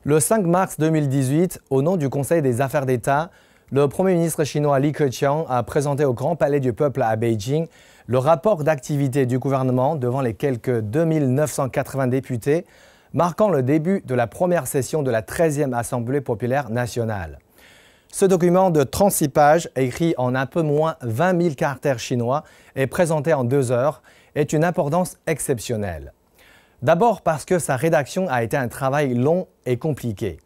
Le 5 mars 2018, au nom du Conseil des affaires d'État, le Premier ministre chinois Li Keqiang a présenté au Grand Palais du Peuple à Beijing le rapport d'activité du gouvernement devant les quelques 2980 députés, marquant le début de la première session de la 13e Assemblée populaire nationale. Ce document de 36 pages, écrit en un peu moins 20 000 caractères chinois et présenté en 2 heures, est une importance exceptionnelle. D'abord parce que sa rédaction a été un travail long et compliqué.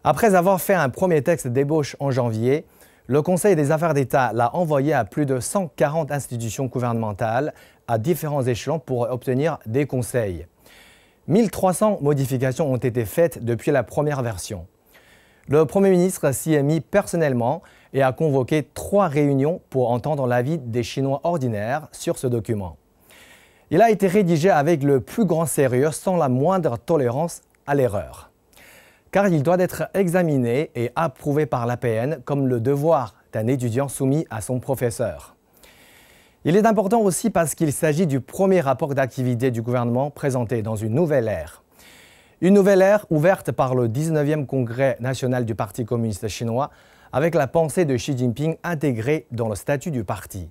Après avoir fait un premier texte d'ébauche en janvier, le Conseil des affaires d'État l'a envoyé à plus de 140 institutions gouvernementales à différents échelons pour obtenir des conseils. 1300 modifications ont été faites depuis la première version. Le Premier ministre s'y est mis personnellement et a convoqué 3 réunions pour entendre l'avis des Chinois ordinaires sur ce document. Il a été rédigé avec le plus grand sérieux sans la moindre tolérance à l'erreur. Car il doit être examiné et approuvé par l'APN comme le devoir d'un étudiant soumis à son professeur. Il est important aussi parce qu'il s'agit du premier rapport d'activité du gouvernement présenté dans une nouvelle ère. Une nouvelle ère ouverte par le 19e Congrès national du Parti communiste chinois avec la pensée de Xi Jinping intégrée dans le statut du parti.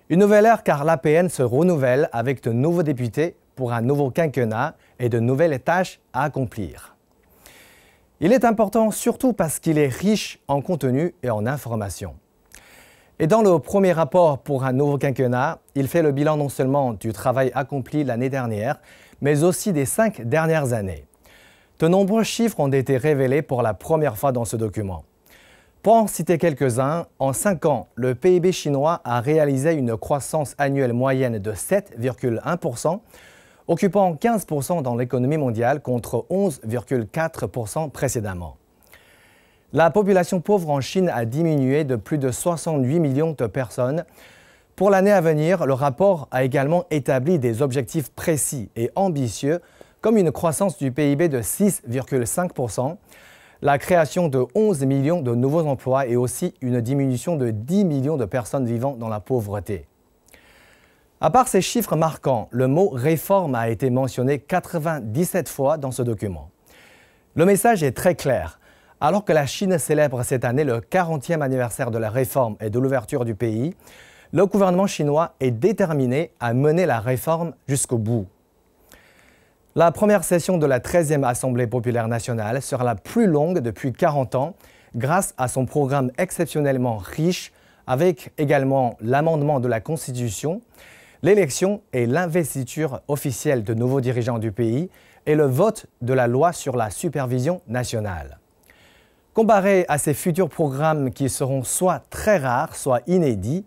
Une nouvelle ère car l'APN se renouvelle avec de nouveaux députés pour un nouveau quinquennat et de nouvelles tâches à accomplir. Il est important surtout parce qu'il est riche en contenu et en informations. Et dans le premier rapport pour un nouveau quinquennat, il fait le bilan non seulement du travail accompli l'année dernière, mais aussi des 5 dernières années. De nombreux chiffres ont été révélés pour la première fois dans ce document. Pour en citer quelques-uns, en 5 ans, le PIB chinois a réalisé une croissance annuelle moyenne de 7,1%, occupant 15% dans l'économie mondiale contre 11,4% précédemment. La population pauvre en Chine a diminué de plus de 68 millions de personnes. Pour l'année à venir, le rapport a également établi des objectifs précis et ambitieux, comme une croissance du PIB de 6,5%, la création de 11 millions de nouveaux emplois et aussi une diminution de 10 millions de personnes vivant dans la pauvreté. À part ces chiffres marquants, le mot « réforme » a été mentionné 97 fois dans ce document. Le message est très clair. Alors que la Chine célèbre cette année le 40e anniversaire de la réforme et de l'ouverture du pays, le gouvernement chinois est déterminé à mener la réforme jusqu'au bout. La première session de la 13e Assemblée populaire nationale sera la plus longue depuis 40 ans grâce à son programme exceptionnellement riche avec également l'amendement de la Constitution, l'élection et l'investiture officielle de nouveaux dirigeants du pays et le vote de la loi sur la supervision nationale. Comparé à ces futurs programmes qui seront soit très rares, soit inédits,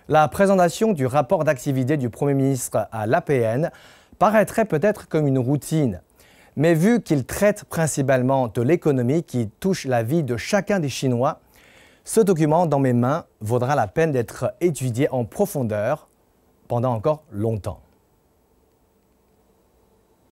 la présentation du rapport d'activité du Premier ministre à l'APN paraîtrait peut-être comme une routine. Mais vu qu'il traite principalement de l'économie qui touche la vie de chacun des Chinois, ce document dans mes mains vaudra la peine d'être étudié en profondeur pendant encore longtemps.